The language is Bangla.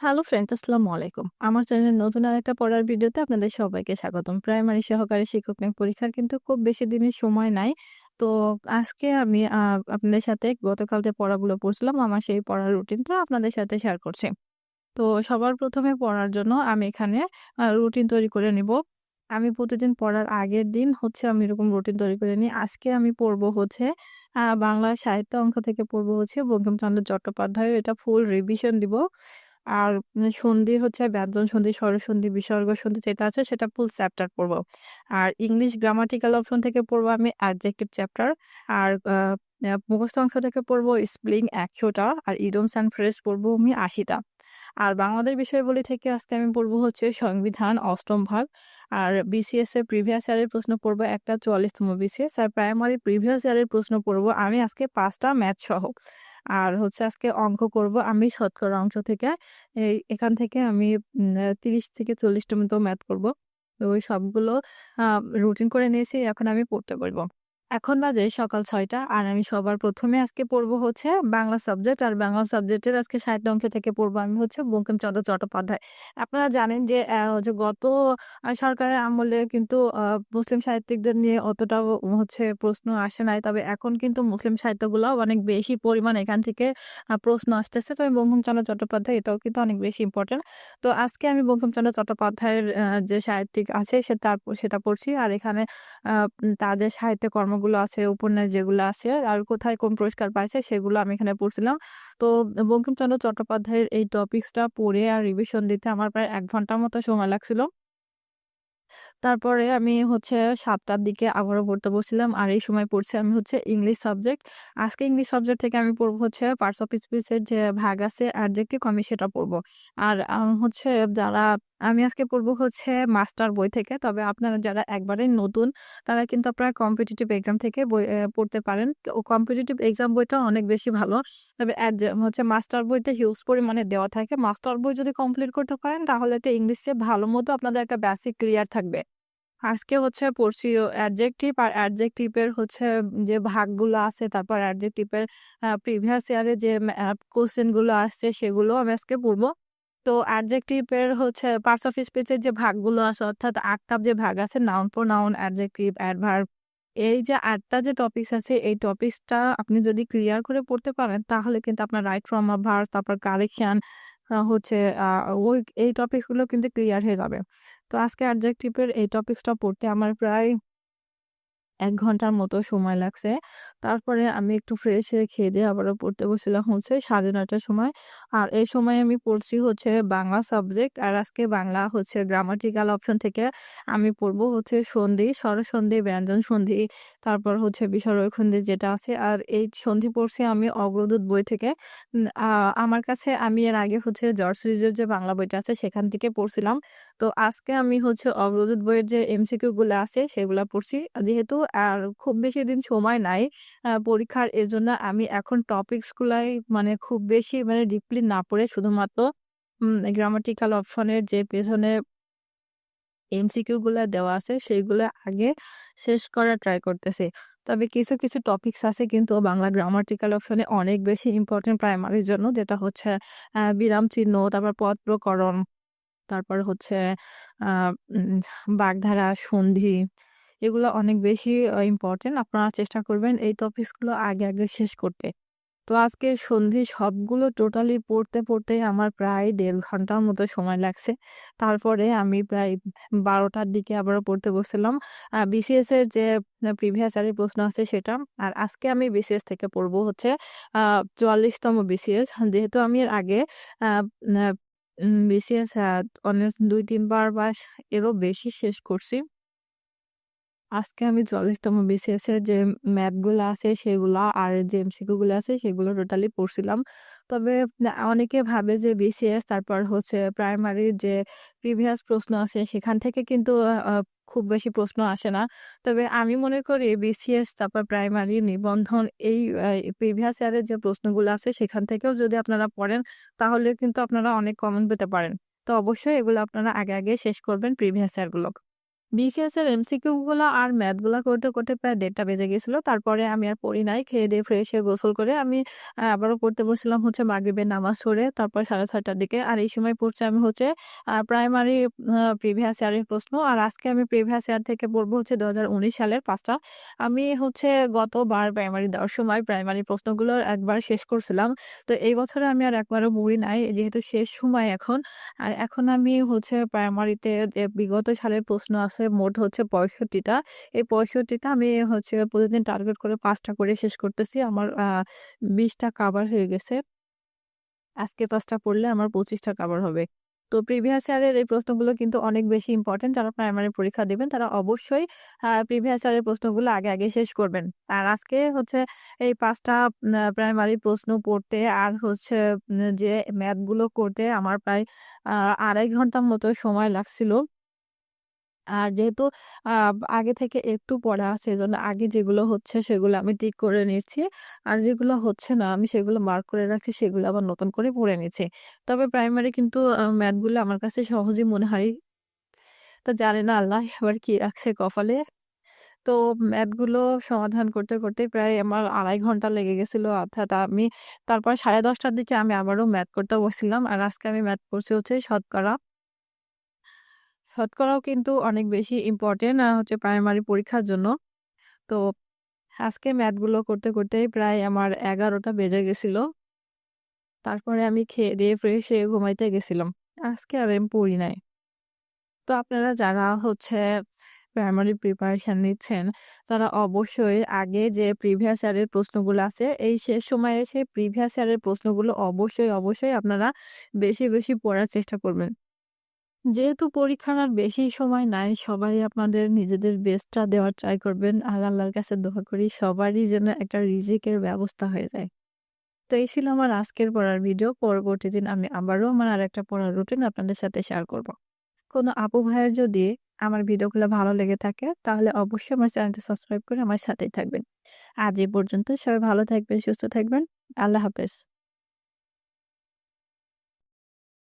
হ্যালো ফ্রেন্ডস, আসসালামু আলাইকুম। আমার চ্যানেলের নতুন আরেকটা পড়ার ভিডিওতে আপনাদের সবাইকে স্বাগতম। প্রাইমারি সহকারী শিক্ষক নিয়োগ পরীক্ষার কিন্তু খুব বেশি দিনের সময় নাই। তো আজকে আমি আপনাদের সাথে গতকাল যে পড়াগুলো পড়ছিলাম, আমার সেই পড়ার রুটিনটা আপনাদের সাথে শেয়ার করছি। তো সবার ১ম এ পড়ার জন্য আমি এখানে রুটিন তৈরি করে নিব। আমি প্রতিদিন পড়ার আগের দিন হচ্ছে আমি এরকম রুটিন তৈরি করে নিই। আজকে আমি পড়ব হচ্ছে বাংলা সাহিত্য অংশ থেকে পড়ব হচ্ছে বঙ্কিমচন্দ্র চট্টোপাধ্যায়ের, এটা ফুল রিভিশন দিব। আর সন্ধি হচ্ছে ব্যঞ্জন সন্ধি, স্বরসন্ধি, বিসর্গ সন্ধি যেটা আছে সেটা ফুল চ্যাপ্টার পড়ব। আর ইংলিশ গ্রামাটিক্যাল অপশন থেকে পড়ব আমি অ্যাডজেক্টিভ চ্যাপ্টার। আর মুখস্থ অংশ থেকে পড়ব স্পেলিং ১০০ টা, আর ইডিয়মস অ্যান্ড ফ্রেজ পড়ব আমি ৮০ টা। আর বাংলাদেশ বিষয়াবলী থেকে আজকে আমি পড়ব হচ্ছে সংবিধান ৮ম ভাগ। আর বিসিএস এর প্রিভিয়াস ইয়ারের প্রশ্ন পড়ব একটা, ৪৪তম বিসিএস। আর প্রাইমারি প্রিভিয়াস ইয়ারের প্রশ্ন পড়ব আমি আজকে ৫ টা ম্যাথ সহ। আর হচ্ছে আজকে অঙ্ক করব আমি শতকরা অংশ থেকে। এখান থেকে আমি ৩০ থেকে ৪০ টা মতো ম্যাথ করব। তো ওই সবগুলো আ রুটিন করে নিয়েছি। এখন আমি পড়তে বসবো। এখন বাজে সকাল ৬টা, আর আমি সবার ১ম এ আজকে পড়ব হচ্ছে বাংলা সাবজেক্ট। আর বাংলা সাবজেক্টের আজকে সাহিত্য অংশ থেকে পড়ব আমি হচ্ছে বঙ্কিমচন্দ্র চট্টোপাধ্যায়। আপনারা জানেন যে হচ্ছে গত সরকারের আমলে কিন্তু মুসলিম সাহিত্যিকদের নিয়ে অতটাও হচ্ছে প্রশ্ন আসে নাই। তবে এখন কিন্তু মুসলিম সাহিত্যগুলাও অনেক বেশি পরিমাণ এখান থেকে প্রশ্ন আসতেছে। তবে বঙ্কিমচন্দ্র চট্টোপাধ্যায় এটাও কিন্তু অনেক বেশি ইম্পোর্টেন্ট। তো আজকে আমি বঙ্কিমচন্দ্র চট্টোপাধ্যায়ের যে সাহিত্যিক আছে সেটা পড়ছি। আর এখানে আ তার যে সাহিত্য কর্মগুলো আছে, উপন্যাস যেগুলো আছে আর কোথায় কোন পুরস্কার পাইছে সেগুলো আমি এখানে পড়ছিলাম। তো বঙ্কিমচন্দ্র চট্টোপাধ্যায়ের এই টপিকসটা পড়ে আর রিভিশন দিতে আমার প্রায় ১ ঘন্টার মতো সময় লাগছিল। তারপরে আমি হচ্ছে ৭টার দিকে আবারও পড়তে বসছিলাম। আর এই সময় পড়ছি আমি হচ্ছে ইংলিশ সাবজেক্ট। আজকে ইংলিশ সাবজেক্ট থেকে আমি পড়ব হচ্ছে পার্টস অফ স্পিচ এর যে ভাগ আছে অ্যাডজেক্টিভ, আমি সেটা পড়ব। আর হচ্ছে যারা আমি আজকে পড়ব হচ্ছে মাস্টার বই থেকে। তবে আপনারা যারা একবারেই নতুন তারা কিন্তু আপনারা কম্পিটিটিভ এক্সাম থেকে বই পড়তে পারেন। কম্পিটিটিভ এক্সাম বইটা অনেক বেশি ভালো। তবে হচ্ছে মাস্টার বইতে হিউজ পরিমাণে দেওয়া থাকে। মাস্টার বই যদি কমপ্লিট করতে পারেন তাহলে তো ইংলিশে ভালো মতো আপনাদের একটা বেসিক ক্লিয়ার থাকবে। আজকে হচ্ছে পড়ছি অ্যাডজেক্টিভ। আর অ্যাডজেক্টিভ এর হচ্ছে যে ভাগগুলো আছে, তারপর অ্যাডজেক্টিভ এর প্রিভিয়াস ইয়ারে যে কোশ্চেন গুলো আসছে সেগুলো আমি আজকে পড়বো। তো অ্যাডজেক্টিভ এর হচ্ছে পার্টস অফ স্পিচ এর যে ভাগগুলো আছে, অর্থাৎ ৮ টা যে ভাগ আছে, নাউন, প্রোনাউন, অ্যাডজেক্টিভ, অ্যাডভার্ব, এই যে ৮ টা যে টপিকস আছে এই টপিকসটা আপনি যদি ক্লিয়ার করে পড়তে পারেন তাহলে কিন্তু আপনার রাইট ফ্রম আ ভার্ব, তারপর কারেকশন হচ্ছে আ ওই এই টপিকস গুলো কিন্তু ক্লিয়ার হয়ে যাবে। তো আজকে অ্যাডজেক্টিভ এর এই টপিকসটা পড়তে আমার প্রায় ১ ঘন্টার মতো সময় লাগছে। তারপরে আমি একটু ফ্রেশ হয়ে খেয়ে-দেয়ে আবারও পড়তে বসছিলাম হচ্ছে ৯:৩০ টার সময়। আর এই সময় আমি পড়ছি হচ্ছে বাংলা সাবজেক্ট। আর আজকে বাংলা হচ্ছে গ্রামাটিক্যাল অপশন থেকে আমি পড়বো হচ্ছে সন্ধি, স্বরসন্ধি, ব্যঞ্জন সন্ধি, তারপর হচ্ছে বিসর্গ সন্ধি যেটা আছে। আর এই সন্ধি পড়ছি আমি অগ্রদূত বই থেকে। উম আ আমার কাছে আমি এর আগে হচ্ছে জর্জ সিরিজের যে বাংলা বইটা আছে সেখান থেকে পড়ছিলাম। তো আজকে আমি হচ্ছে অগ্রদূত বইয়ের যে এমসিকিউ গুলা আছে সেগুলা পড়ছি। যেহেতু আর খুব বেশি দিন সময় নাই পরীক্ষার, এজন্য আমি এখন টপিকস গুলাই মানে খুব বেশি মানে ডিপলি না পড়ে শুধুমাত্র গ্রামাটিক্যাল অপশনের যে পেছনে এমসিকিউ গুলা দেওয়া আছে সেইগুলা আগে শেষ করার ট্রাই করতেছি। তবে কিছু টপিকস আছে কিন্তু বাংলা গ্রামাটিক্যাল অপশনে অনেক বেশি ইম্পোর্টেন্ট প্রাইমারির জন্য, যেটা হচ্ছে বিরাম চিহ্ন, তারপর পদ প্রকরণ, তারপর হচ্ছে আ উম বাগধারা, সন্ধি, এগুলো অনেক বেশি ইম্পোর্টেন্ট। আপনারা চেষ্টা করবেন এই টপিকস গুলো আগে শেষ করতে। তো আজকে সন্ধি সবগুলো টোটালি পড়তে আমার প্রায় ১.৫ ঘন্টার মতো সময় লাগছে। তারপরে আমি প্রায় ১২টার দিকে আবারও পড়তে বসছিলাম। বিসিএস এর যে প্রিভিয়াস ইয়ারের প্রশ্ন আছে সেটা। আর আজকে আমি বিসিএস থেকে পড়বো হচ্ছে আ ৪৪তম বিসিএস। যেহেতু আমি এর আগে আ আ বিসিএস অলমোস্ট ২-৩ বার বা এরও বেশি শেষ করছি। আজকে আমি ৪০তম বিসিএস এর যে ম্যাথ গুলা আছে সেগুলা আর যে এমসিকিউ গুলো আছে সেগুলো টোটালি পড়ছিলাম। তবে অনেকে ভাবে যে বিসিএস তারপর হচ্ছে প্রাইমারির যে প্রিভিয়াস প্রশ্ন আছে সেখান থেকে কিন্তু আ আ খুব বেশি প্রশ্ন আসে না। তবে আমি মনে করি বিসিএস, তারপর প্রাইমারি, নিবন্ধন, এই প্রিভিয়াস ইয়ারের যে প্রশ্নগুলো আছে সেখান থেকেও যদি আপনারা পড়েন তাহলে কিন্তু আপনারা অনেক কমন পেতে পারেন। তো অবশ্যই এগুলো আপনারা আগে শেষ করবেন প্রিভিয়াস ইয়ার গুলো। বিসিএস এর এমসিকিউ গুলা আর ম্যাথ গুলা করতে প্রায় ১:৩০ বেজে গেছিল। তারপরে আমি আর পড়ি নাই। খেয়ে-দেয়ে ফ্রেশ হয়ে গোসল করে আমি আবারও পড়তে বসছিলাম হচ্ছে মাগরিবের নামাজ পড়ে তারপর ৬:৩০ টার দিকে। আর এই সময় পড়ছি আমি হচ্ছে প্রাইমারি প্রিভিয়াস ইয়ারের প্রশ্ন। আর আজকে আমি প্রিভিয়াস ইয়ার থেকে পড়বো হচ্ছে ২০১৯ সালের ৫ টা। আমি হচ্ছে গতবার প্রাইমারি দেওয়ার সময় প্রাইমারি প্রশ্নগুলো একবার শেষ করছিলাম। তো এই বছরে আমি আর একবারও পড়ি নাই। যেহেতু শেষ সময় এখন। আর এখন আমি হচ্ছে প্রাইমারিতে যে বিগত সালের প্রশ্ন আছে মোট হচ্ছে ৬৫ টা। এই ৬৫ টা আমি হচ্ছে প্রতিদিন টার্গেট করে ৫ টা করে শেষ করতেছি। আমার ২০ টা কাভার হয়ে গেছে। আজকে ৫ টা পড়লে আমার ২৫ টা কভার হবে। তো প্রিভিয়াস ইয়ারের এই প্রশ্নগুলো কিন্তু অনেক বেশি ইম্পোর্টেন্ট। যারা প্রাইমারি পরীক্ষা দিবেন তারা অবশ্যই প্রিভিয়াস ইয়ারের প্রশ্নগুলো আগে শেষ করবেন। আর আজকে হচ্ছে এই ৫ টা প্রাইমারি প্রশ্ন পড়তে আর হচ্ছে যে ম্যাথ গুলো করতে আমার প্রায় ২.৫ ঘন্টার মতো সময় লাগছিল। আর যেহেতু আ আগে থেকে একটু পড়া সেজন্য আগে যেগুলো হচ্ছে সেগুলো আমি টিক করে নিচ্ছি। আর যেগুলো হচ্ছে না আমি সেগুলো মার্ক করে রাখছি সেগুলো আবার নতুন করে পড়ে নিচ্ছি। তবে প্রাইমারি কিন্তু ম্যাথ গুলো আমার কাছে সহজই মনে হয়। তো জানি না আল্লাহ এবার কি রাখছে কপালে। তো ম্যাথ গুলো সমাধান করতে প্রায় আমার ২.৫ ঘন্টা লেগে গেছিল। অর্থাৎ আমি তারপর ১০:৩০ টার দিকে আমি আবারও ম্যাথ করতে বসছিলাম। আর আজকে আমি ম্যাথ করছি হচ্ছে শতকরা। শতকরাও কিন্তু অনেক বেশি ইম্পোর্টেন্ট হচ্ছে প্রাইমারি পরীক্ষার জন্য। তো আজকে ম্যাথ গুলো করতেই প্রায় আমার ১১ টা বেজে গেছিল। তারপরে আমি খেয়ে-দেয়ে ফ্রেশ হয়ে ঘুমাইতে গেছিলাম। আজকে আর আমি পড়ি নাই। তো আপনারা যারা হচ্ছে প্রাইমারি প্রিপারেশন নিচ্ছেন, তারা অবশ্যই আগে যে প্রিভিয়াস ইয়ারের প্রশ্নগুলো আছে, এই শেষ সময়ে এসে প্রিভিয়াস ইয়ারের প্রশ্নগুলো অবশ্যই আপনারা বেশি পড়ার চেষ্টা করবেন। যেহেতু পরীক্ষার আর বেশি সময় নাই, সবাই আপনাদের নিজেদের বেস্টটা দেওয়ার ট্রাই করবেন। আর আল্লাহর কাছে দোয়া করি সবারই যেন একটা রিজিকের ব্যবস্থা হয়ে যায়। তো এই ছিল আমার আজকের পড়ার ভিডিও। পরবর্তী দিন আমি আবারও আমার আরেকটা পড়ার রুটিন আপনাদের সাথে শেয়ার করব। কোনো আপু ভাইয়ের যদি আমার ভিডিওগুলো ভালো লেগে থাকে তাহলে অবশ্যই আমার চ্যানেলটি সাবস্ক্রাইব করে আমার সাথেই থাকবেন। আজ এ পর্যন্ত সবাই ভালো থাকবেন, সুস্থ থাকবেন। আল্লাহ হাফেজ।